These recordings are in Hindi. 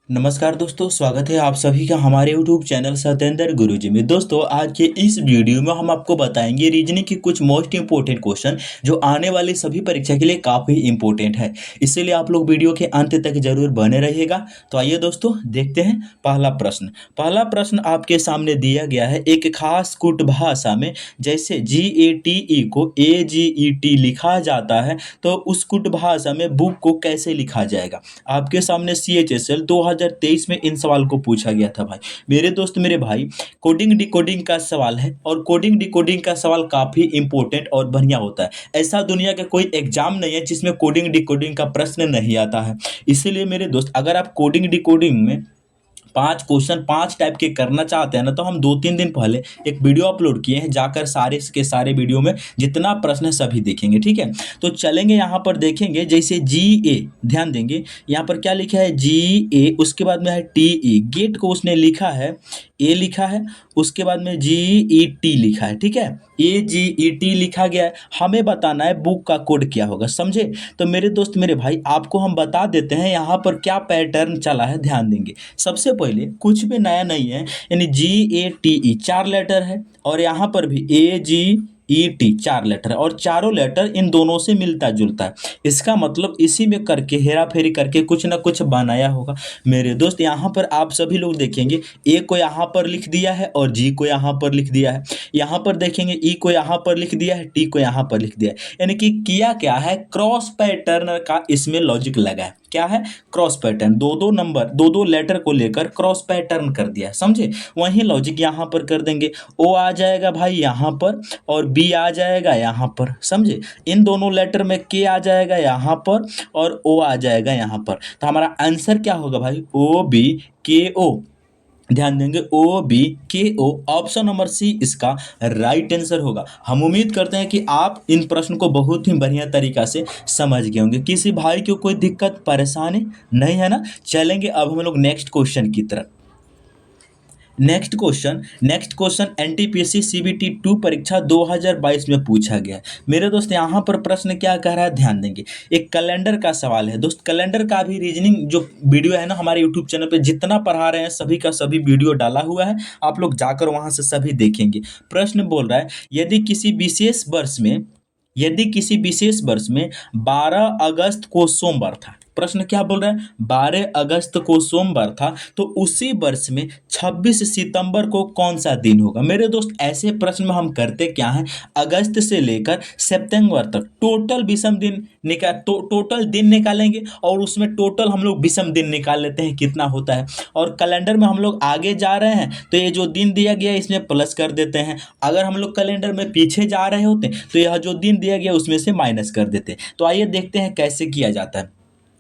नमस्कार दोस्तों, स्वागत है आप सभी का हमारे यूट्यूब चैनल सत्येंद्र गुरुजी में। दोस्तों, आज के इस वीडियो में हम आपको बताएंगे रीजनिंग के कुछ मोस्ट इंपॉर्टेंट क्वेश्चन जो आने वाली सभी परीक्षा के लिए काफ़ी इंपॉर्टेंट है। इसीलिए आप लोग वीडियो के अंत तक जरूर बने रहिएगा। तो आइए दोस्तों, देखते हैं पहला प्रश्न आपके सामने दिया गया है। एक खास कुट भाषा में जैसे GATE को AGET लिखा जाता है, तो उस कुट भाषा में बुक को कैसे लिखा जाएगा। आपके सामने CHSL 2023 में इन सवाल को पूछा गया था भाई। मेरे दोस्त, मेरे भाई, कोडिंग डिकोडिंग का सवाल है और कोडिंग डिकोडिंग का सवाल काफ़ी इंपॉर्टेंट और बढ़िया होता है। ऐसा दुनिया का कोई एग्जाम नहीं है जिसमें कोडिंग डिकोडिंग का प्रश्न नहीं आता है। इसीलिए मेरे दोस्त, अगर आप कोडिंग डिकोडिंग में 5 क्वेश्चन 5 टाइप के करना चाहते हैं ना, तो हम 2-3 दिन पहले एक वीडियो अपलोड किए हैं। जाकर सारे के सारे वीडियो में जितना प्रश्न है सभी देखेंगे, ठीक है। तो चलेंगे, यहाँ पर देखेंगे जैसे GA, ध्यान देंगे यहाँ पर क्या लिखा है GA, उसके बाद में है TE, गेट को उसने लिखा है A लिखा है, उसके बाद में GET लिखा है, ठीक है। AGET लिखा गया है। हमें बताना है बुक का कोड क्या होगा, समझे। तो मेरे दोस्त, मेरे भाई, आपको हम बता देते हैं यहाँ पर क्या पैटर्न चला है, ध्यान देंगे। सबसे पहले कुछ भी नया नहीं है, यानी GATE 4 लेटर है और यहाँ पर भी AGET 4 लेटर है और चारों लेटर इन दोनों से मिलता जुलता है। इसका मतलब इसी में करके हेरा फेरी करके कुछ ना कुछ बनाया होगा। मेरे दोस्त, यहाँ पर आप सभी लोग देखेंगे A को यहाँ पर लिख दिया है और G को यहाँ पर लिख दिया है। यहाँ पर देखेंगे E को यहाँ पर लिख दिया है, T को यहाँ पर लिख दिया है। यानी कि किया क्या है, क्रॉस पैटर्न का इसमें लॉजिक लगा है। क्या है, क्रॉस पैटर्न। दो दो नंबर, दो दो लेटर को लेकर क्रॉस पैटर्न कर दिया है, समझे। वही लॉजिक यहाँ पर कर देंगे। O आ जाएगा भाई यहाँ पर और B आ जाएगा यहाँ पर, समझे। इन दोनों लेटर में K आ जाएगा यहाँ पर और O आ जाएगा यहाँ पर। तो हमारा आंसर क्या होगा भाई, OBKO। ध्यान देंगे, OBKO, ऑप्शन नंबर C इसका राइट आंसर होगा। हम उम्मीद करते हैं कि आप इन प्रश्न को बहुत ही बढ़िया तरीका से समझ गए होंगे। किसी भाई को कोई दिक्कत परेशानी नहीं है ना। चलेंगे अब हम लोग नेक्स्ट क्वेश्चन की तरफ। नेक्स्ट क्वेश्चन NTPC CBT 2 परीक्षा 2022 में पूछा गया है। मेरे दोस्त, यहाँ पर प्रश्न क्या कह रहा है, ध्यान देंगे। एक कैलेंडर का सवाल है दोस्त। कैलेंडर का भी रीजनिंग जो वीडियो है ना, हमारे यूट्यूब चैनल पे जितना पढ़ा रहे हैं सभी का सभी वीडियो डाला हुआ है। आप लोग जाकर वहाँ से सभी देखेंगे। प्रश्न बोल रहा है, यदि किसी विशेष वर्ष में 12 अगस्त को सोमवार था। प्रश्न क्या बोल रहा है, 12 अगस्त को सोमवार था, तो उसी वर्ष में 26 सितंबर को कौन सा दिन होगा। मेरे दोस्त, ऐसे प्रश्न में हम करते क्या हैं, अगस्त से लेकर सितंबर तक टोटल विषम दिन टोटल दिन निकालेंगे और उसमें टोटल हम लोग विषम दिन निकाल लेते हैं कितना होता है। और कैलेंडर में हम लोग आगे जा रहे हैं तो ये जो दिन दिया गया है इसमें प्लस कर देते हैं। अगर हम लोग कैलेंडर में पीछे जा रहे होते तो यह जो दिन दिया गया उसमें से माइनस कर देते। तो आइए देखते हैं कैसे किया जाता है।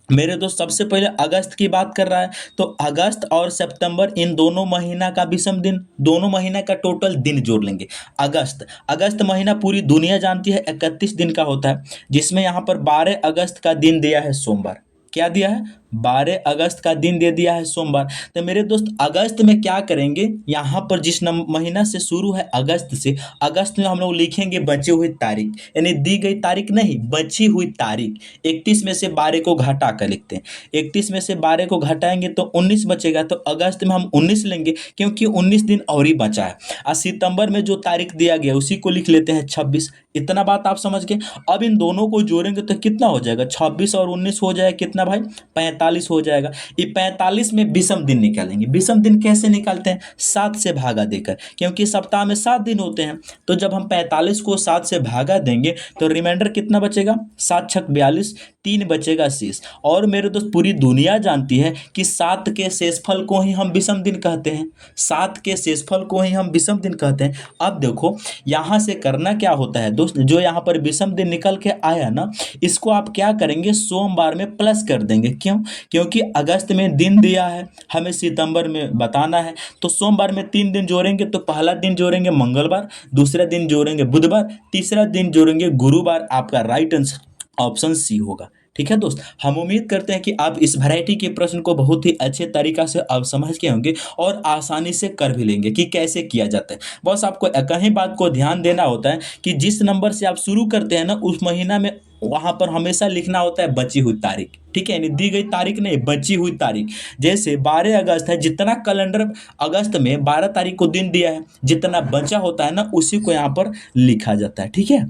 मेरे दोस्त, सबसे पहले अगस्त की बात कर रहा है, तो अगस्त और सितंबर इन दोनों महीना का विषम दिन, दोनों महीना का टोटल दिन जोड़ लेंगे। अगस्त महीना पूरी दुनिया जानती है 31 दिन का होता है, जिसमें यहाँ पर 12 अगस्त का दिन दिया है सोमवार। क्या दिया है, 12 अगस्त का दिन दे दिया है सोमवार। तो मेरे दोस्त, अगस्त में क्या करेंगे, यहाँ पर जिस महीना से शुरू है अगस्त से, अगस्त में हम लोग लिखेंगे बची हुई तारीख, यानी दी गई तारीख नहीं, बची हुई तारीख। 31 में से 12 को घटा कर लिखते हैं। 31 में से 12 को घटाएंगे तो 19 बचेगा, तो अगस्त में हम 19 लेंगे क्योंकि 19 दिन और ही बचा है। और सितंबर में जो तारीख दिया गया उसी को लिख लेते हैं 26। इतना बात आप समझ गए। अब इन दोनों को जोड़ेंगे तो कितना हो जाएगा, 26 और 19 हो जाएगा कितना भाई, 45 हो जाएगा। ये 45 में विषम दिन निकालेंगे। विषम दिन कैसे निकालते हैं, 7 से भागा देकर, क्योंकि सप्ताह में 7 दिन होते हैं। तो जब हम 45 को 7 से भागा देंगे तो रिमाइंडर कितना बचेगा, 7 छक 42, 3 बचेगा शेष। और मेरे दोस्त, पूरी दुनिया जानती है कि 7 के शेषफल को ही हम विषम दिन कहते हैं। 7 के शेषफल को ही हम विषम दिन कहते हैं। अब देखो, यहाँ से करना क्या होता है दोस्त, जो यहाँ पर विषम दिन निकल के आया ना, इसको आप क्या करेंगे, सोमवार में प्लस कर देंगे। क्यों, क्योंकि अगस्त में दिन दिया है, हमें सितंबर में बताना है। तो सोमवार में 3 दिन जोड़ेंगे, तो पहला दिन जोड़ेंगे मंगलवार, दूसरा दिन जोड़ेंगे बुधवार, तीसरा दिन जोड़ेंगे गुरुवार। आपका राइट आंसर ऑप्शन सी होगा। ठीक है दोस्त, हम उम्मीद करते हैं कि आप इस वैरायटी के प्रश्न को बहुत ही अच्छे तरीका से अब समझ के होंगे और आसानी से कर भी लेंगे कि कैसे किया जाता है। बस आपको कहीं बात को ध्यान देना होता है कि जिस नंबर से आप शुरू करते हैं ना, उस महीना में वहाँ पर हमेशा लिखना होता है बची हुई तारीख, ठीक है, यानी दी गई तारीख नहीं, बची हुई तारीख। जैसे 12 अगस्त है, जितना कैलेंडर अगस्त में 12 तारीख को दिन दिया है, जितना बचा होता है ना उसी को यहाँ पर लिखा जाता है, ठीक है।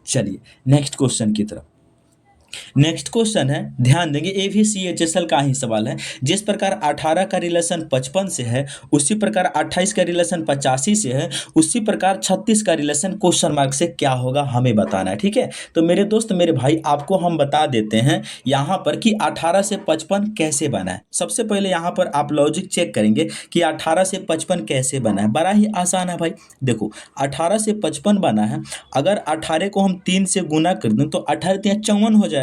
चलिए नेक्स्ट क्वेश्चन की तरफ। नेक्स्ट क्वेश्चन है, ध्यान देंगे, ये भी CHSL का ही सवाल है। जिस प्रकार 18 का रिलेशन 55 से है, उसी प्रकार 28 का रिलेशन 85 से है, उसी प्रकार 36 का रिलेशन क्वेश्चन मार्क से क्या होगा हमें बताना है, ठीक है। तो मेरे दोस्त मेरे भाई आपको हम बता देते हैं यहाँ पर कि 18 से 55 कैसे बना है। सबसे पहले यहाँ पर आप लॉजिक चेक करेंगे कि 18 से 55 कैसे बना है। बड़ा ही आसान है भाई, देखो 18 से 55 बना है। अगर 18 को हम 3 से गुना कर दें तो 18 3 54 हो जाएगा।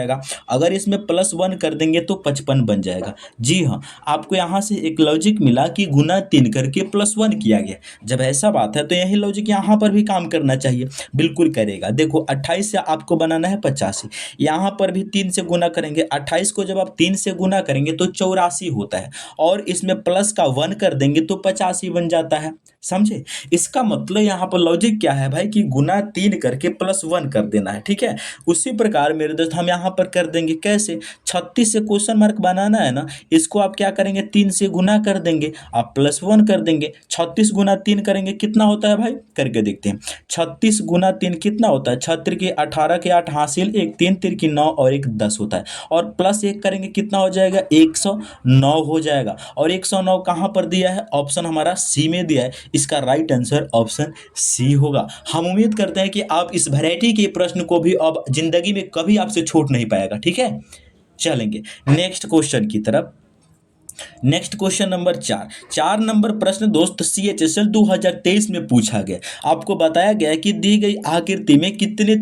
अगर इसमें +1 कर देंगे तो 55 बन जाएगा। जी हाँ, आपको यहाँ से एक लॉजिक मिला कि गुना 3 करके +1 किया गया। जब ऐसा बात है तो यही लॉजिक यहाँ पर भी काम करना चाहिए, बिल्कुल करेगा। देखो 28 से आपको बनाना है 85, यहाँ पर भी 3 से गुना करेंगे। 28 को जब आप 3 से गुना करेंगे तो 84 होता है, और इसमें प्लस का 1 कर देंगे तो 85 बन जाता है, समझे। इसका मतलब यहाँ पर लॉजिक क्या है भाई कि गुना 3 करके +1 कर देना है, ठीक है। उसी प्रकार मेरे दोस्त हम यहाँ पर कर देंगे कैसे, 36 से क्वेश्चन मार्क बनाना है ना, इसको आप क्या करेंगे 3 से गुना कर देंगे, आप +1 कर देंगे। 36 गुना 3 करेंगे कितना होता है भाई, करके देखते हैं। 36 गुना 3 कितना होता है, 6 3 18 के 8 हासिल 1, 3 3 की 9 और 1 10 होता है, और +1 करेंगे कितना हो जाएगा, 109 हो जाएगा। और 109 कहाँ पर दिया है, ऑप्शन हमारा सी में दिया है। इसका राइट आंसर ऑप्शन सी होगा। हम उम्मीद करते हैं कि आप इस वैरायटी के प्रश्न को भी अब जिंदगी में कभी आपसे छूट नहीं पाएगा, ठीक है। चलेंगे नेक्स्ट क्वेश्चन की तरफ। नेक्स्ट क्वेश्चन नंबर 4 नंबर प्रश्न दोस्त CHSL 2023 में पूछा गया। आपको बताया गया है कि दी गई आकृति में कितने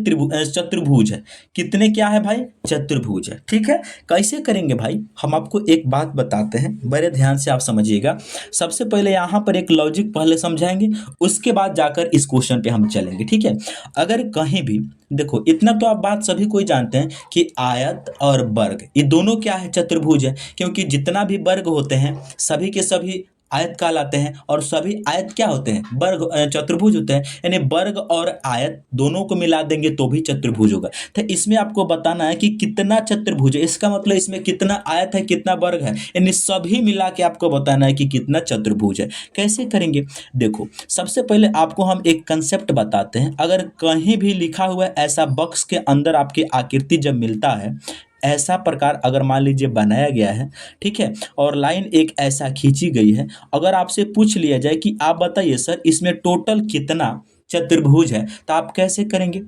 चतुर्भुज है। कितने क्या है भाई, चतुर्भुज है, ठीक है। कैसे करेंगे भाई, हम आपको एक बात बताते हैं, बड़े ध्यान से आप समझिएगा। सबसे पहले यहाँ पर एक लॉजिक पहले समझाएंगे, उसके बाद जाकर इस क्वेश्चन पे हम चलेंगे, ठीक है। अगर कहीं भी देखो, इतना तो आप बात सभी कोई जानते हैं कि आयत और वर्ग ये दोनों क्या है, चतुर्भुज है। क्योंकि जितना भी वर्ग होते हैं सभी के सभी आयत कहलाते हैं, और सभी आयत क्या होते हैं, वर्ग चतुर्भुज होते हैं। यानी वर्ग और आयत दोनों को मिला देंगे तो भी चतुर्भुज होगा। तो इसमें आपको बताना है कि कितना चतुर्भुज है, इसका मतलब इसमें कितना आयत है कितना वर्ग है, यानी सभी मिला के आपको बताना है कि कितना चतुर्भुज है। कैसे करेंगे, देखो सबसे पहले आपको हम एक कंसेप्ट बताते हैं। अगर कहीं भी लिखा हुआ है ऐसा बॉक्स के अंदर आपकी आकृति जब मिलता है, ऐसा प्रकार अगर मान लीजिए बनाया गया है, ठीक है, और लाइन एक ऐसा खींची गई है, अगर आपसे पूछ लिया जाए कि आप बताइए सर इसमें टोटल कितना चतुर्भुज है, तो आप कैसे करेंगे।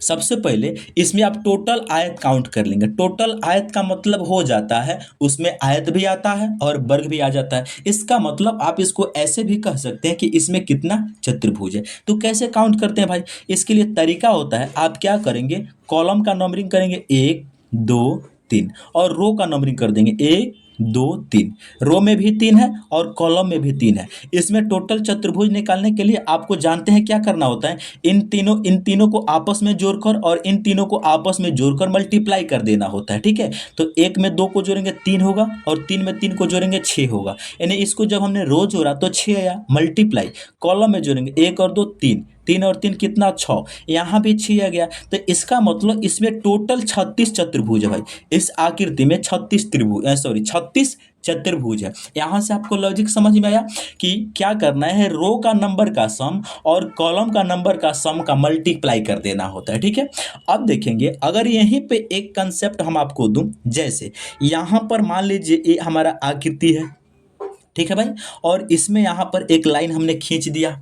सबसे पहले इसमें आप टोटल आयत काउंट कर लेंगे। टोटल आयत का मतलब हो जाता है उसमें आयत भी आता है और वर्ग भी आ जाता है। इसका मतलब आप इसको ऐसे भी कह सकते हैं कि इसमें कितना चतुर्भुज है। तो कैसे काउंट करते हैं भाई, इसके लिए तरीका होता है, आप क्या करेंगे, कॉलम का नंबरिंग करेंगे 1 2 3, और रो का नंबरिंग कर देंगे 1 2 3। रो में भी 3 है और कॉलम में भी 3 है। इसमें टोटल चतुर्भुज निकालने के लिए आपको जानते हैं क्या करना होता है, इन तीनों को आपस में जोड़कर और इन तीनों को आपस में जोड़कर मल्टीप्लाई कर देना होता है, ठीक है। तो 1 में 2 को जोड़ेंगे 3 होगा, और 3 में 3 को जोड़ेंगे 6 होगा। यानी इसको जब हमने रो जोड़ा तो 6 आया, मल्टीप्लाई कॉलम में जोड़ेंगे 1 और 2 3, 3 और 3 कितना 6, यहाँ भी 6 आ गया। तो इसका मतलब इसमें टोटल 36 चतुर्भुज है भाई। इस आकृति में 36 चतुर्भुज है। यहाँ से आपको लॉजिक समझ में आया कि क्या करना है, रो का नंबर का सम और कॉलम का नंबर का सम का मल्टीप्लाई कर देना होता है, ठीक है। अब देखेंगे अगर यहीं पे एक कंसेप्ट हम आपको दूं, जैसे यहाँ पर मान लीजिए ये हमारा आकृति है, ठीक है भाई, और इसमें यहाँ पर एक लाइन हमने खींच दिया।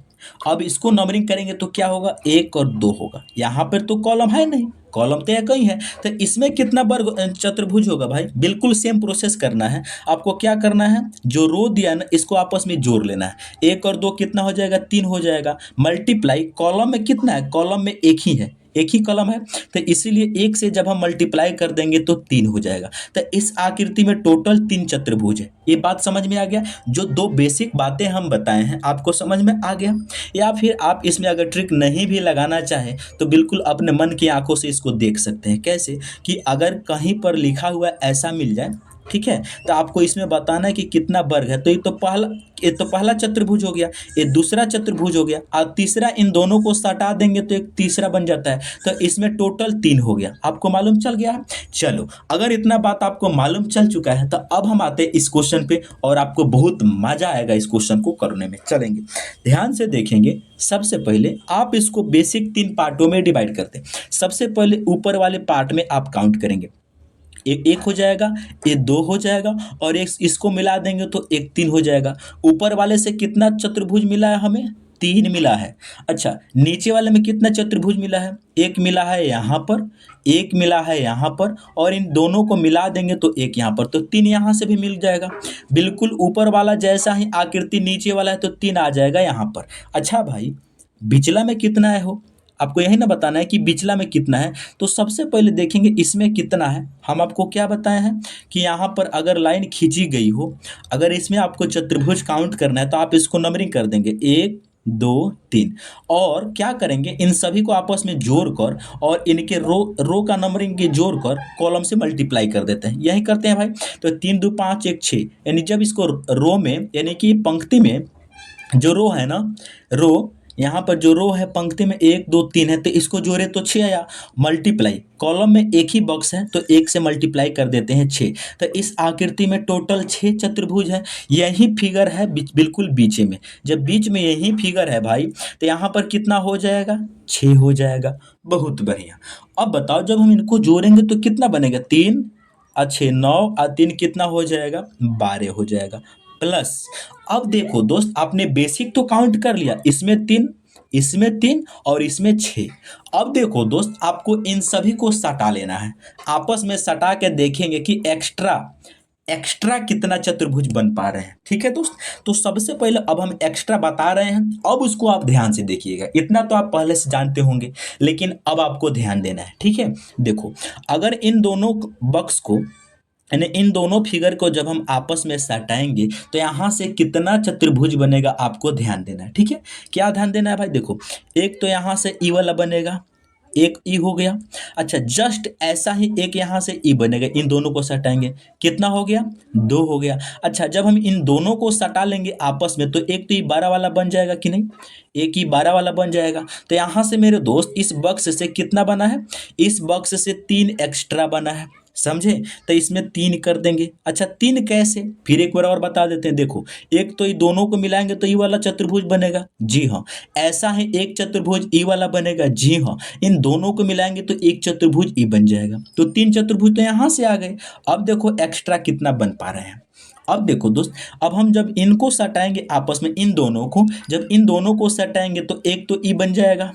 अब इसको नंबरिंग करेंगे तो क्या होगा, 1 और 2 होगा। यहाँ पर तो कॉलम है नहीं, कॉलम तो एक ही है, तो इसमें कितना वर्ग चतुर्भुज होगा भाई, बिल्कुल सेम प्रोसेस करना है। आपको क्या करना है, जो रो दिया ना इसको आपस में जोड़ लेना है। 1 और 2 कितना हो जाएगा, 3 हो जाएगा। मल्टीप्लाई कॉलम में कितना है, कॉलम में एक ही है, एक ही कॉलम है, तो इसीलिए 1 से जब हम मल्टीप्लाई कर देंगे तो 3 हो जाएगा। तो इस आकृति में टोटल 3 चतुर्भुज है। ये बात समझ में आ गया, जो 2 बेसिक बातें हम बताए हैं आपको समझ में आ गया। या फिर आप इसमें अगर ट्रिक नहीं भी लगाना चाहें तो बिल्कुल अपने मन की आंखों से इसको देख सकते हैं। कैसे कि अगर कहीं पर लिखा हुआ ऐसा मिल जाए, ठीक है। तो आपको इसमें बताना है कि कितना वर्ग है। तो ये तो पहला चतुर्भुज हो गया, ये दूसरा चतुर्भुज हो गया, और तीसरा इन दोनों को सटा देंगे तो एक तीसरा बन जाता है। तो इसमें टोटल 3 हो गया। आपको मालूम चल गया है? चलो, अगर इतना बात आपको मालूम चल चुका है तो अब हम आते हैं इस क्वेश्चन पे, और आपको बहुत मजा आएगा इस क्वेश्चन को करने में। चलेंगे, ध्यान से देखेंगे। सबसे पहले आप इसको बेसिक 3 पार्टों में डिवाइड करते हैं। सबसे पहले ऊपर वाले पार्ट में आप काउंट करेंगे, एक हो जाएगा, ये दो हो जाएगा, और एक इसको मिला देंगे तो एक 3 हो जाएगा। ऊपर वाले से कितना चतुर्भुज मिला है हमें? 3 मिला है। अच्छा, नीचे वाले में कितना चतुर्भुज मिला है? एक मिला है यहाँ पर, एक मिला है यहाँ पर, और इन दोनों को मिला देंगे तो एक यहाँ पर, तो 3 यहाँ से भी मिल जाएगा। बिल्कुल ऊपर वाला जैसा ही आकृति नीचे वाला है तो 3 आ जाएगा यहाँ पर। अच्छा भाई, बिचला में कितना है हो? आपको यही ना बताना है कि बिचला में कितना है। तो सबसे पहले देखेंगे इसमें कितना है। हम आपको क्या बताए हैं कि यहाँ पर अगर लाइन खींची गई हो, अगर इसमें आपको चतुर्भुज काउंट करना है तो आप इसको नंबरिंग कर देंगे 1 2 3, और क्या करेंगे, इन सभी को आपस में जोड़कर और इनके रो का नंबरिंग के जोड़कर कॉलम से मल्टीप्लाई कर देते हैं। यही करते हैं भाई। तो 3 2 5 1 6, यानी जब इसको रो में यानी कि पंक्ति में जो रो है ना, रो यहाँ पर जो रो है पंक्ति में 1 2 3 है, तो इसको जोड़े तो 6 आया। मल्टीप्लाई, कॉलम में एक ही बॉक्स है तो 1 से मल्टीप्लाई कर देते हैं 6। तो इस आकृति में टोटल 6 चतुर्भुज है। यही फिगर है बिल्कुल बीच में। जब बीच में यही फिगर है भाई, तो यहाँ पर कितना हो जाएगा? 6 हो जाएगा। बहुत बढ़िया। अब बताओ, जब हम इनको जोड़ेंगे तो कितना बनेगा? 3 और 6 9, और 3 कितना हो जाएगा? 12 हो जाएगा। प्लस, अब देखो दोस्त, आपने बेसिक तो काउंट कर लिया, इसमें 3, इसमें 3 और इसमें 6। अब देखो दोस्त, आपको इन सभी को सटा लेना है। आपस में सटा के देखेंगे कि एक्स्ट्रा एक्स्ट्रा कितना चतुर्भुज बन पा रहे हैं। ठीक है दोस्त, तो सबसे पहले अब हम एक्स्ट्रा बता रहे हैं, अब उसको आप ध्यान से देखिएगा। इतना तो आप पहले से जानते होंगे, लेकिन अब आपको ध्यान देना है। ठीक है, देखो, अगर इन दोनों बक्स को यानी इन दोनों फिगर को जब हम आपस में सटाएंगे तो यहाँ से कितना चतुर्भुज बनेगा, आपको ध्यान देना है। ठीक है, क्या ध्यान देना है भाई? देखो, एक तो यहाँ से ई वाला बनेगा, एक ई हो गया। अच्छा, जस्ट ऐसा ही एक यहाँ से ई बनेगा, इन दोनों को सटाएंगे, कितना हो गया? 2 हो गया। अच्छा, जब हम इन दोनों को सटा लेंगे आपस में तो एक तो ई 12 वाला बन जाएगा कि नहीं? एक ई 12 वाला बन जाएगा। तो यहाँ से मेरे दोस्त इस बक्स से कितना बना है? इस बक्स से 3 एक्स्ट्रा बना है, समझे? तो इसमें 3 कर देंगे। अच्छा, 3 कैसे? फिर एक बार और बता देते हैं। देखो, एक तो ये दोनों को मिलाएंगे तो ई वाला चतुर्भुज बनेगा, जी हाँ। ऐसा ही एक चतुर्भुज ई वाला बनेगा, जी हाँ। इन दोनों को मिलाएंगे तो एक चतुर्भुज ई बन जाएगा। तो 3 चतुर्भुज तो यहाँ से आ गए। अब देखो एक्स्ट्रा कितना बन पा रहे हैं। अब देखो दोस्त, अब हम जब इनको सटाएंगे आपस में, इन दोनों को जब इन दोनों को सटाएंगे तो एक तो ई बन जाएगा,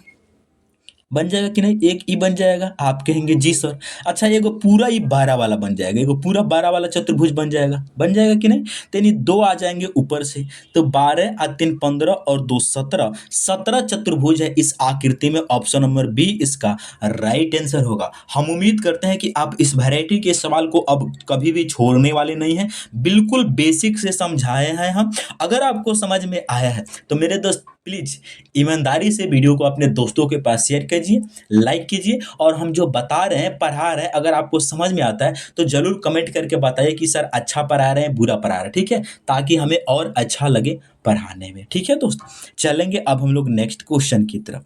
बन जाएगा कि नहीं? एक ई बन जाएगा। आप कहेंगे जी सर। अच्छा, एगो पूरा ई 12 वाला बन जाएगा, एगो पूरा 12 वाला चतुर्भुज बन जाएगा कि नहीं? तो यानी 2 आ जाएंगे ऊपर से, तो 12 और 3 15 और 2 17, 17 चतुर्भुज है इस आकृति में। ऑप्शन नंबर बी इसका राइट आंसर होगा। हम उम्मीद करते हैं कि आप इस वैरायटी के सवाल को अब कभी भी छोड़ने वाले नहीं हैं। बिल्कुल बेसिक से समझाए हैं हम। अगर आपको समझ में आया है तो मेरे दोस्त प्लीज ईमानदारी से वीडियो को अपने दोस्तों के पास शेयर कीजिए, लाइक कीजिए, और हम जो बता रहे हैं, पढ़ा रहे हैं, अगर आपको समझ में आता है तो जरूर कमेंट करके बताइए कि सर अच्छा पढ़ा रहे हैं, बुरा पढ़ा रहे हैं। ठीक है, ताकि हमें और अच्छा लगे पढ़ाने में। ठीक है दोस्त, चलेंगे अब हम लोग नेक्स्ट क्वेश्चन की तरफ।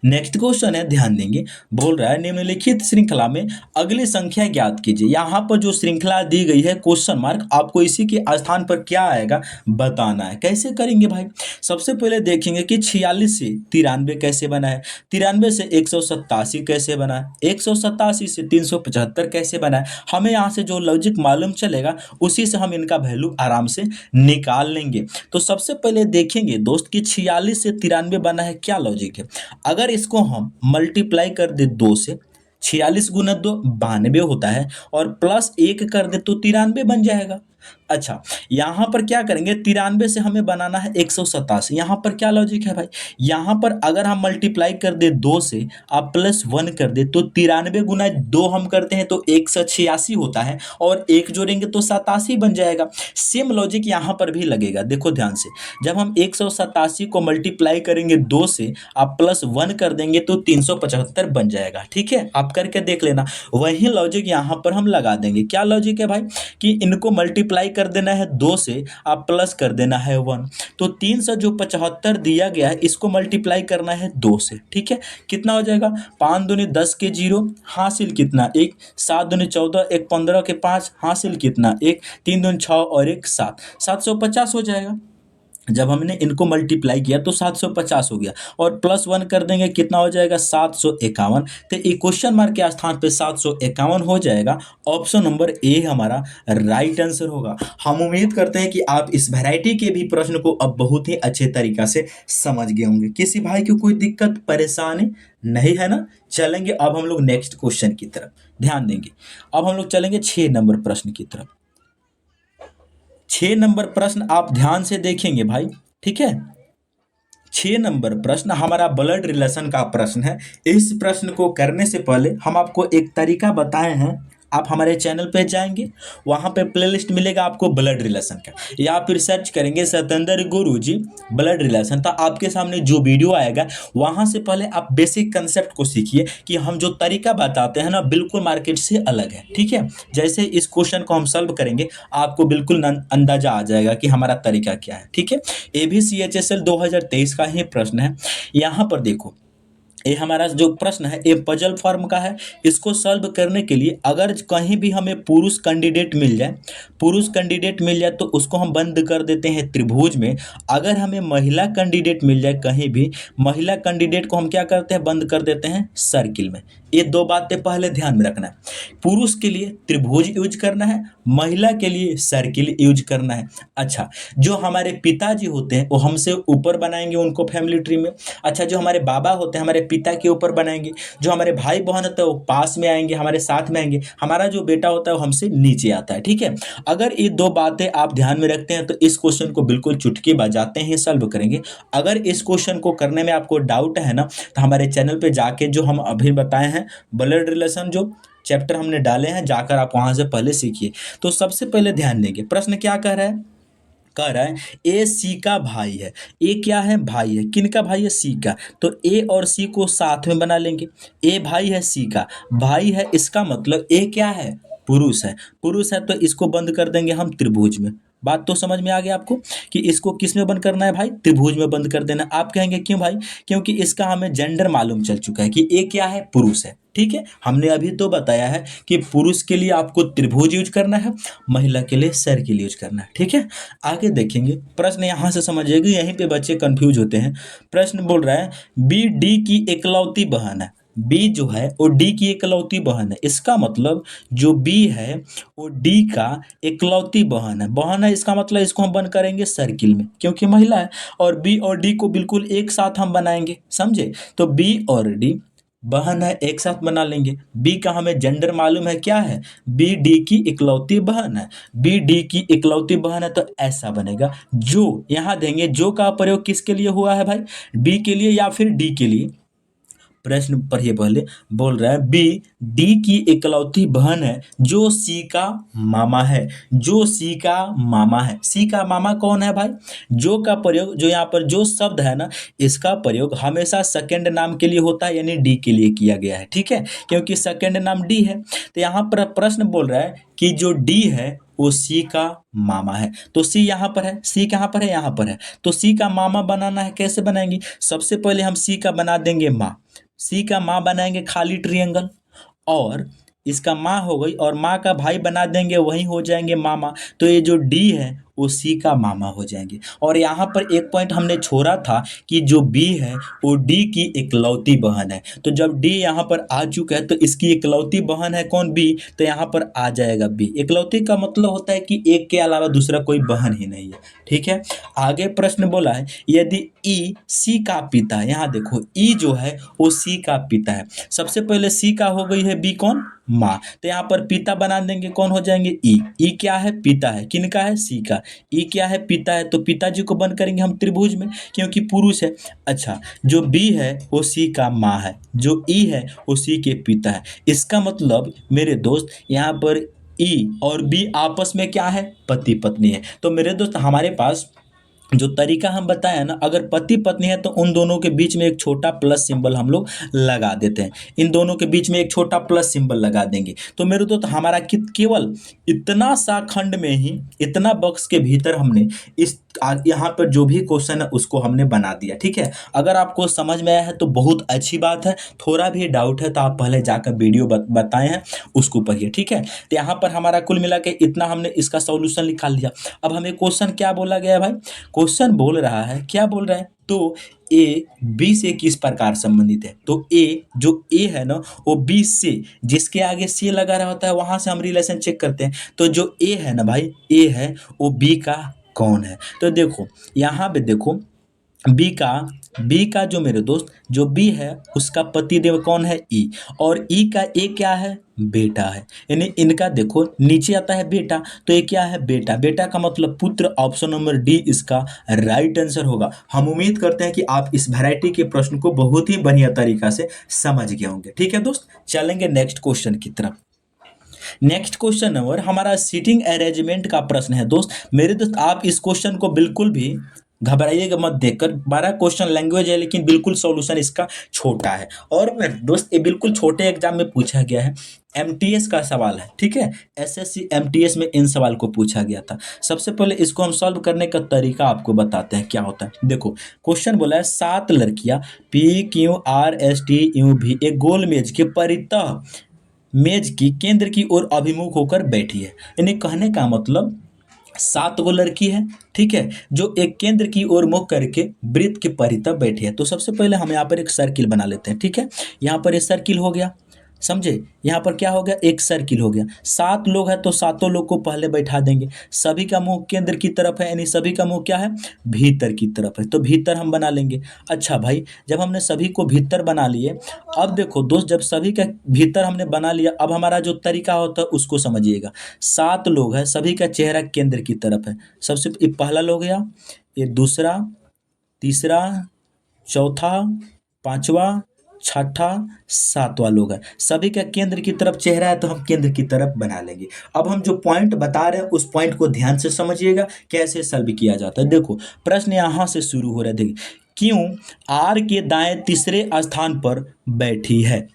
नेक्स्ट क्वेश्चन है, ध्यान देंगे। बोल रहा है, निम्नलिखित श्रृंखला में अगली संख्या ज्ञात कीजिए। यहाँ पर जो श्रृंखला दी गई है क्वेश्चन मार्क, आपको इसी के स्थान पर क्या आएगा बताना है। कैसे करेंगे भाई? सबसे पहले देखेंगे कि 46 से 93 कैसे बना है, 93 से 187 कैसे बना है, 187 से 375 कैसे बना है। हमें यहाँ से जो लॉजिक मालूम चलेगा उसी से हम इनका वैल्यू आराम से निकाल लेंगे। तो सबसे पहले देखेंगे दोस्त कि 46 से 93 बना है, क्या लॉजिक है। अगर इसको हम मल्टीप्लाई कर दे 2 से, 46 गुना 2 92 होता है, और प्लस 1 कर दे तो 93 बन जाएगा। अच्छा, यहाँ पर क्या करेंगे, 93 से हमें बनाना है 187। यहाँ पर क्या लॉजिक है भाई, यहाँ पर अगर हम मल्टीप्लाई कर दे 2 से, आप +1 कर दे, तो 93 गुना 2 हम करते हैं तो 186 होता है, और 1 जोड़ेंगे तो 87 बन जाएगा। सेम लॉजिक यहाँ पर भी लगेगा, देखो ध्यान से। जब हम 187 को मल्टीप्लाई करेंगे 2 से, आप +1 कर देंगे तो 375 बन जाएगा। ठीक है, आप करके देख लेना। वही लॉजिक यहाँ पर हम लगा देंगे। क्या लॉजिक है भाई, कि इनको मल्टीप्लाई कर देना है 2 से, आप प्लस कर देना है 1, तो 375 दिया गया है, इसको मल्टीप्लाई करना है 2 से। ठीक है, कितना हो जाएगा, 5 दूनी 10 के 0, हासिल कितना 1, 7 दूनी 14, 1 15 के 5, हासिल कितना 1, 3 दूनी 6 और 1 7, 750 हो जाएगा। जब हमने इनको मल्टीप्लाई किया तो 750 हो गया, और +1 कर देंगे, कितना हो जाएगा 751। तो ये क्वेश्चन मार्क के स्थान पे 751 हो जाएगा। ऑप्शन नंबर ए हमारा राइट आंसर होगा। हम उम्मीद करते हैं कि आप इस वैरायटी के भी प्रश्न को अब बहुत ही अच्छे तरीका से समझ गए होंगे। किसी भाई को कोई दिक्कत परेशानी नहीं है ना। चलेंगे अब हम लोग नेक्स्ट क्वेश्चन की तरफ ध्यान देंगे। अब हम लोग चलेंगे 6 नंबर प्रश्न की तरफ। 6 नंबर प्रश्न आप ध्यान से देखेंगे भाई, ठीक है। 6 नंबर प्रश्न हमारा ब्लड रिलेशन का प्रश्न है। इस प्रश्न को करने से पहले हम आपको एक तरीका बताए हैं। आप हमारे चैनल पे जाएंगे, वहाँ पे प्लेलिस्ट मिलेगा आपको ब्लड रिलेशन का, या फिर सर्च करेंगे सतेंद्र गुरुजी ब्लड रिलेशन, तो आपके सामने जो वीडियो आएगा वहाँ से पहले आप बेसिक कंसेप्ट को सीखिए कि हम जो तरीका बताते हैं ना बिल्कुल मार्केट से अलग है। ठीक है, जैसे इस क्वेश्चन को हम सॉल्व करेंगे आपको बिल्कुल अंदाजा आ जाएगा कि हमारा तरीका क्या है। ठीक है, ABCHSL 2023 का ही प्रश्न है। यहाँ पर देखो, ये हमारा जो प्रश्न है ये पजल फॉर्म का है। इसको सॉल्व करने के लिए अगर कहीं भी हमें पुरुष कैंडिडेट मिल जाए, तो उसको हम बंद कर देते हैं त्रिभुज में। अगर हमें महिला कैंडिडेट मिल जाए कहीं भी, महिला कैंडिडेट को हम क्या करते हैं, बंद कर देते हैं सर्किल में। ये 2 बातें पहले ध्यान में रखना है। पुरुष के लिए त्रिभुज यूज करना है, महिला के लिए सर्किल यूज करना है। अच्छा, जो हमारे पिताजी होते हैं वो हमसे ऊपर बनाएंगे उनको फैमिली ट्री में। अच्छा, जो हमारे बाबा होते हैं हमारे पिता के ऊपर बनाएंगे। जो हमारे भाई बहन होते हैं वो पास में आएंगे, हमारे साथ में आएंगे। हमारा जो बेटा होता है वो हमसे नीचे आता है। ठीक है, अगर ये 2 बातें आप ध्यान में रखते हैं तो इस क्वेश्चन को बिल्कुल चुटकी बजाते ही सॉल्व करेंगे। अगर इस क्वेश्चन को करने में आपको डाउट है ना, तो हमारे चैनल पे जाके जो हम अभी बताए हैं ब्लड रिलेशन जो चैप्टर हमने डाले हैं, जाकर आप वहां से पहले सीखिए। तो सबसे पहले ध्यान देंगे, प्रश्न क्या कह रहा है, कह रहा है ए सी का भाई है। ए क्या है, भाई है। किन का भाई है, सी का। तो ए और सी को साथ में बना लेंगे। ए भाई है सी का, भाई है, इसका मतलब ए क्या है, पुरुष है। पुरुष है तो इसको बंद कर देंगे हम त्रिभुज में। बात तो समझ में आ गया आपको कि इसको किस में बंद करना है भाई, त्रिभुज में बंद कर देना। आप कहेंगे क्यों भाई, क्योंकि इसका हमें जेंडर मालूम चल चुका है कि ए क्या है, पुरुष है। ठीक है, हमने अभी तो बताया है कि पुरुष के लिए आपको त्रिभुज यूज करना है, महिला के लिए सर्किल यूज करना है। ठीक है, आगे देखेंगे प्रश्न, यहाँ से समझिएगा, यहीं पे बच्चे कंफ्यूज होते हैं। प्रश्न बोल रहा है बी डी की इकलौती बहन है। बी जो है वो डी की इकलौती बहन है। इसका मतलब जो बी है वो डी का इकलौती बहन है। बहन है इसका मतलब इसको हम बंद करेंगे सर्किल में क्योंकि महिला है, और बी और डी को बिल्कुल एक साथ हम बनाएंगे, समझे। तो बी और डी बहन है, एक साथ बना लेंगे। बी का हमें जेंडर मालूम है, क्या है, बी डी की इकलौती बहन है। बी डी की इकलौती बहन है तो ऐसा बनेगा। जो यहाँ देंगे, जो का प्रयोग किसके लिए हुआ है भाई, बी के लिए या फिर डी के लिए। प्रश्न पढ़िए, पहले बोल रहा है बी डी की इकलौती बहन है जो सी का मामा है। जो सी का मामा है, सी का मामा कौन है भाई। जो का प्रयोग, जो यहाँ पर जो शब्द है ना, इसका प्रयोग हमेशा सेकंड नाम के लिए होता है, यानी डी के लिए किया गया है। ठीक है, क्योंकि सेकंड नाम डी है। तो यहाँ पर प्रश्न बोल रहा है कि जो डी है वो सी का मामा है। तो सी यहाँ पर है, सी कहाँ पर है, यहाँ पर है। तो सी का मामा बनाना है, कैसे बनाएंगे, सबसे पहले हम सी का बना देंगे माँ। सी का माँ बनाएंगे खाली ट्रिएंगल, और इसका माँ हो गई, और माँ का भाई बना देंगे, वही हो जाएंगे मामा। तो ये जो डी है वो सी का मामा हो जाएंगे। और यहाँ पर एक पॉइंट हमने छोड़ा था कि जो बी है वो डी की इकलौती बहन है। तो जब डी यहाँ पर आ चुका है तो इसकी इकलौती बहन है कौन, बी, तो यहाँ पर आ जाएगा बी। इकलौती का मतलब होता है कि एक के अलावा दूसरा कोई बहन ही नहीं है। ठीक है, आगे प्रश्न बोला है यदि ई सी का पिता है, यहाँ देखो ई जो है वो सी का पिता है। सबसे पहले सी का हो गई है बी कौन, माँ, तो यहाँ पर पिता बना देंगे, कौन हो जाएंगे ई। ई क्या है, पिता है, किनका है, सी का। ई क्या है, पिता है, तो पिताजी को बंद करेंगे हम त्रिभुज में क्योंकि पुरुष है। अच्छा, जो बी है वो सी का माँ है, जो ई है वो सी के पिता है। इसका मतलब मेरे दोस्त यहाँ पर ई और बी आपस में क्या है, पति पत्नी है। तो मेरे दोस्त हमारे पास जो तरीका हम बताया ना, अगर पति पत्नी है तो उन दोनों के बीच में एक छोटा प्लस सिंबल हम लोग लगा देते हैं। इन दोनों के बीच में एक छोटा प्लस सिंबल लगा देंगे तो मेरे दोस्त हमारा केवल इतना सा खंड में ही, इतना बॉक्स के भीतर हमने इस यहाँ पर जो भी क्वेश्चन है उसको हमने बना दिया। ठीक है, अगर आपको समझ में आया है तो बहुत अच्छी बात है। थोड़ा भी डाउट है तो आप पहले जाकर वीडियो बताए हैं उसको पढ़िए। ठीक है, तो यहाँ पर हमारा कुल मिला के इतना हमने इसका सॉल्यूशन निकाल लिया। अब हमें क्वेश्चन क्या बोला गया है भाई, क्वेश्चन बोल रहा है, क्या बोल रहा है, तो ए बी से किस प्रकार संबंधित है। तो ए जो ए है ना वो बी से, जिसके आगे सी लगा रहा होता है वहां से हम रिलेशन चेक करते हैं। तो जो ए है ना भाई, ए है वो बी का कौन है। तो देखो यहाँ पे देखो बी का जो मेरे दोस्त जो बी है उसका पति देव कौन है, ई, और ई का ए क्या है, बेटा है। यानी इनका देखो नीचे आता है बेटा, तो ये क्या है, बेटा। बेटा का मतलब पुत्र, ऑप्शन नंबर डी इसका राइट आंसर होगा। हम उम्मीद करते हैं कि आप इस वैरायटी के प्रश्न को बहुत ही बढ़िया तरीका से समझ गए होंगे। ठीक है दोस्त, चलेंगे नेक्स्ट क्वेश्चन की तरफ। नेक्स्ट क्वेश्चन नंबर हमारा सीटिंग अरेंजमेंट का प्रश्न है दोस्त। मेरे दोस्त आप इस क्वेश्चन को बिल्कुल भी घबराइएगा मत देखकर, 12 क्वेश्चन लैंग्वेज है लेकिन बिल्कुल सॉल्यूशन इसका छोटा है। और मेरे दोस्त ये बिल्कुल छोटे एग्जाम में पूछा गया है, एमटीएस का सवाल है। ठीक है, एसएससी एमटीएस में इन सवाल को पूछा गया था। सबसे पहले इसको हम सॉल्व करने का तरीका आपको बताते हैं क्या होता है। देखो क्वेश्चन बोला है 7 लड़कियां P Q R S T U भी एक गोल मेज के परितः मेज की केंद्र की ओर अभिमुख होकर बैठी है। यानी कहने का मतलब 7 गो लड़की है, ठीक है, जो एक केंद्र की ओर मुख करके वृत्त के परितः बैठी है। तो सबसे पहले हम यहाँ पर एक सर्किल बना लेते हैं। ठीक है, यहाँ पर एक सर्किल हो गया, समझे, यहाँ पर क्या हो गया, एक सर्किल हो गया। 7 लोग हैं तो सातों लोग को पहले बैठा देंगे। सभी का मुंह केंद्र की तरफ है, यानी सभी का मुंह क्या है, भीतर की तरफ है, तो भीतर हम बना लेंगे। अच्छा भाई, जब हमने सभी को भीतर बना लिए, अब देखो दोस्त जब सभी का भीतर हमने बना लिया, अब हमारा जो तरीका होता है उसको समझिएगा। 7 लोग हैं, सभी का चेहरा केंद्र की तरफ है। सबसे ये पहला लोग गया, ये दूसरा, तीसरा, चौथा, पांचवा, छठा, सातवां लोग है। सभी का केंद्र की तरफ चेहरा है तो हम केंद्र की तरफ बना लेंगे। अब हम जो पॉइंट बता रहे हैं उस पॉइंट को ध्यान से समझिएगा कैसे सॉल्व किया जाता है। देखो प्रश्न यहाँ से शुरू हो रहा है, देखिए, क्यों आर के दाएं तीसरे स्थान पर बैठी है,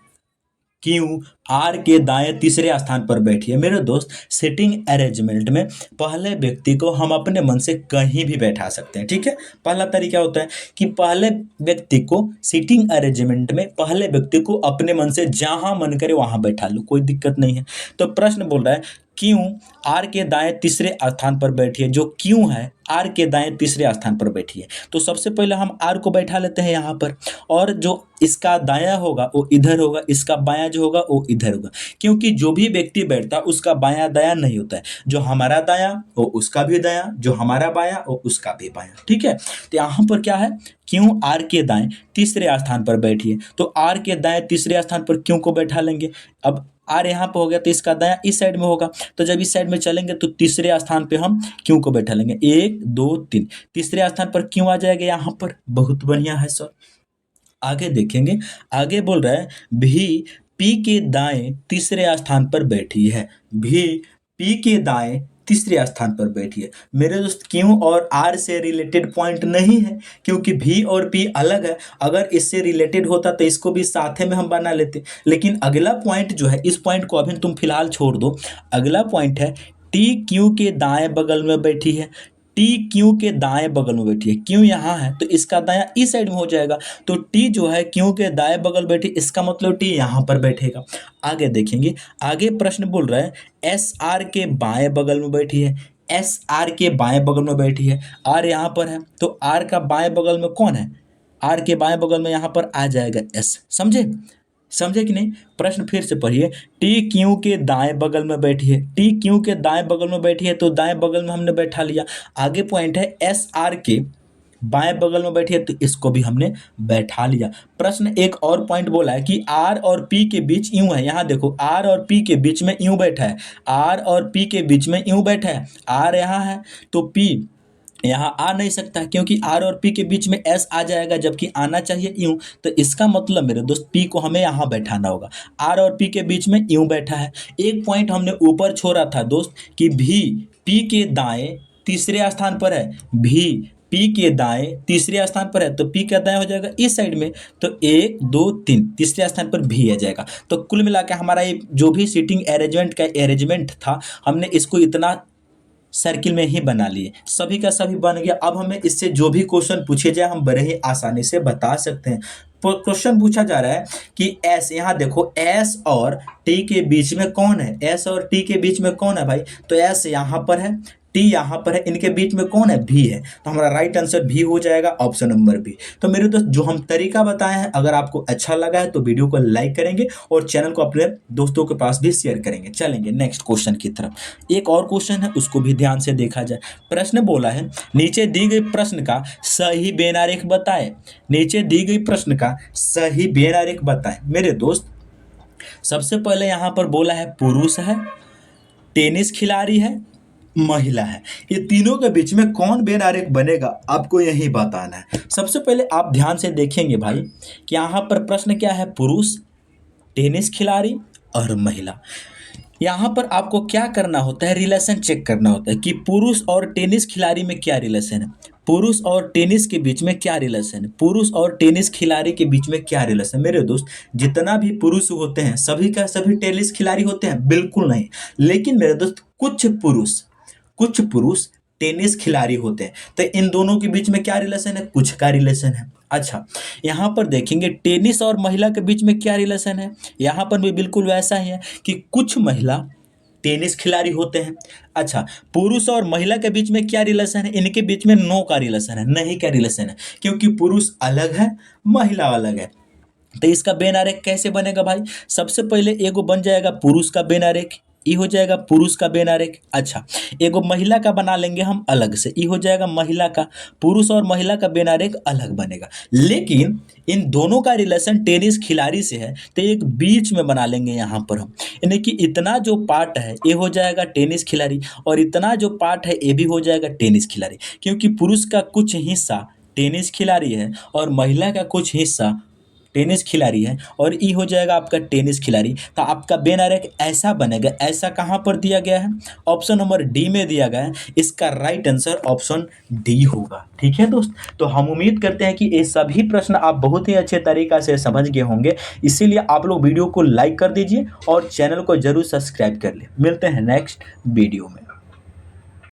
क्यों आर के दाएं तीसरे स्थान पर बैठी है। मेरे दोस्त सिटिंग अरेंजमेंट में पहले व्यक्ति को हम अपने मन से कहीं भी बैठा सकते हैं। ठीक है, पहला तरीका होता है कि पहले व्यक्ति को सिटिंग अरेंजमेंट में पहले व्यक्ति को अपने मन से जहां मन करे वहां बैठा लो, कोई दिक्कत नहीं है। तो प्रश्न बोल रहा है क्यों आर के दाएं तीसरे स्थान पर बैठी है। जो क्यों है आर के दाएं तीसरे स्थान पर बैठी है, तो सबसे पहले हम आर को बैठा लेते हैं यहाँ पर, और जो इसका दायां होगा वो इधर होगा, इसका बायां जो होगा वो इधर होगा। क्योंकि जो भी व्यक्ति बैठता है उसका बायां दायां नहीं होता है, जो हमारा दायां वो उसका भी दायां, जो हमारा बायां वो उसका भी बायां। ठीक है, तो यहाँ पर क्या है, क्यों आर के दाएं तीसरे स्थान पर बैठी है, तो आर के दाएं तीसरे स्थान पर क्यों को बैठा लेंगे। अब आर यहाँ पे हो गया तो इसका दायां इस साइड में होगा, तो जब इस साइड में चलेंगे तो तीसरे स्थान पे हम क्यों को बैठा लेंगे, 1 2 3, तीसरे स्थान पर क्यों आ जाएगा यहाँ पर। बहुत बढ़िया है सर, आगे देखेंगे। आगे बोल रहा है भी पी के दाएं तीसरे स्थान पर बैठी है, भी पी के दाएं तीसरे स्थान पर बैठी है। मेरे दोस्त क्यों और आर से रिलेटेड पॉइंट नहीं है, क्योंकि भी और पी अलग है। अगर इससे रिलेटेड होता तो इसको भी साथे में हम बना लेते, लेकिन अगला पॉइंट जो है, इस पॉइंट को अभी तुम फिलहाल छोड़ दो। अगला पॉइंट है टी क्यू के दाएं बगल में बैठी है, टी क्यू के दाएं बगल में बैठी है। क्यू यहाँ है तो इसका दायां इस साइड में हो जाएगा, तो टी जो है क्यू के दाएं बगल बैठी, इसका मतलब टी यहाँ पर बैठेगा। आगे देखेंगे, आगे प्रश्न बोल रहा है एस आर के बाएं बगल में बैठी है, एस आर के बाएं बगल में बैठी है, आर यहाँ पर है, तो आर का बाएं बगल में कौन है, आर के बाएं बगल में यहाँ पर आ जाएगा एस। समझे, समझे कि नहीं। प्रश्न फिर से पढ़िए, टी क्यू के दाएं बगल में बैठी है, टी क्यू के दाएं बगल में बैठी है तो दाएं बगल में हमने बैठा लिया। आगे पॉइंट है एस आर के बाएं बगल में बैठी है तो इसको भी हमने बैठा लिया। प्रश्न एक और पॉइंट बोला है कि आर और पी के बीच यूं है, यहाँ देखो आर और पी के बीच में यूं बैठा है, आर और पी के बीच में यूं बैठा है, आर यहाँ है तो पी यहाँ आ नहीं सकता क्योंकि आर और पी के बीच में एस आ जाएगा, जबकि आना चाहिए यूं। तो इसका मतलब मेरे दोस्त पी को हमें यहाँ बैठाना होगा, आर और पी के बीच में यूं बैठा है। एक पॉइंट हमने ऊपर छोड़ा था दोस्त कि भी पी के दाएं तीसरे स्थान पर है, भी पी के दाएं तीसरे स्थान पर है तो पी का दाएं हो जाएगा इस साइड में, तो 1 2 3 तीसरे स्थान पर भी आ जाएगा। तो कुल मिला के हमारा ये जो भी सीटिंग अरेंजमेंट का अरेंजमेंट था, हमने इसको इतना सर्किल में ही बना लिए, सभी का सभी बन गया। अब हमें इससे जो भी क्वेश्चन पूछे जाए हम बड़े ही आसानी से बता सकते हैं। क्वेश्चन पूछा जा रहा है कि एस, यहाँ देखो एस और टी के बीच में कौन है, एस और टी के बीच में कौन है भाई, तो एस यहाँ पर है, टी यहाँ पर है, इनके बीच में कौन है, भी है, तो हमारा राइट आंसर भी हो जाएगा, ऑप्शन नंबर बी। तो मेरे दोस्त जो हम तरीका बताए हैं, अगर आपको अच्छा लगा है तो वीडियो को लाइक करेंगे और चैनल को अपने दोस्तों के पास भी शेयर करेंगे। चलेंगे नेक्स्ट क्वेश्चन की तरफ। एक और क्वेश्चन है, उसको भी ध्यान से देखा जाए। प्रश्न बोला है नीचे दी गई प्रश्न का सही बेनारेख बताए, नीचे दी गई प्रश्न का सही बेनारेख बताए। मेरे दोस्त सबसे पहले यहाँ पर बोला है पुरुष है, टेनिस खिलाड़ी है, महिला है, ये तीनों के बीच में कौन बेनारेख बनेगा, आपको यही बताना है। सबसे पहले आप ध्यान से देखेंगे भाई कि यहाँ पर प्रश्न क्या है, पुरुष, टेनिस खिलाड़ी और महिला। यहाँ पर आपको क्या करना होता है, रिलेशन चेक करना होता है कि पुरुष और टेनिस खिलाड़ी में क्या रिलेशन है, पुरुष और टेनिस के बीच में क्या रिलेशन है, पुरुष और टेनिस खिलाड़ी के बीच में क्या रिलेशन। मेरे दोस्त जितना भी पुरुष होते हैं सभी का सभी टेनिस खिलाड़ी होते हैं, बिल्कुल नहीं, लेकिन मेरे दोस्त कुछ पुरुष टेनिस खिलाड़ी होते हैं। तो इन दोनों के बीच में क्या रिलेशन है, कुछ का रिलेशन है। अच्छा, यहाँ पर देखेंगे टेनिस और महिला के बीच में क्या रिलेशन है, यहाँ पर भी बिल्कुल वैसा ही है कि कुछ महिला टेनिस खिलाड़ी होते हैं। अच्छा, पुरुष और महिला के बीच में क्या रिलेशन है, इनके बीच में नो का रिलेशन है, नहीं का रिलेशन है, क्योंकि पुरुष अलग है महिला अलग है। तो इसका बेनारेख कैसे बनेगा भाई, सबसे पहले एगो बन जाएगा पुरुष का बेनारेख, ई हो जाएगा पुरुष का बेनारेख। अच्छा, एगो महिला का बना लेंगे हम अलग से, ई हो जाएगा महिला का, पुरुष और महिला का बेनारेख अलग बनेगा। लेकिन इन दोनों का रिलेशन टेनिस खिलाड़ी से है तो एक बीच में बना लेंगे यहाँ पर हम, यानी कि इतना जो पार्ट है ये हो जाएगा टेनिस खिलाड़ी और इतना जो पार्ट है ये भी हो जाएगा टेनिस खिलाड़ी, क्योंकि पुरुष का कुछ हिस्सा टेनिस खिलाड़ी है और महिला का कुछ हिस्सा टेनिस खिलाड़ी है और ई हो जाएगा आपका टेनिस खिलाड़ी। तो आपका बेनारेख ऐसा बनेगा, ऐसा कहाँ पर दिया गया है, ऑप्शन नंबर डी में दिया गया है। इसका राइट आंसर ऑप्शन डी होगा। ठीक है दोस्त, तो हम उम्मीद करते हैं कि ये सभी प्रश्न आप बहुत ही अच्छे तरीक़ा से समझ गए होंगे, इसीलिए आप लोग वीडियो को लाइक कर दीजिए और चैनल को जरूर सब्सक्राइब कर ले। मिलते हैं नेक्स्ट वीडियो में।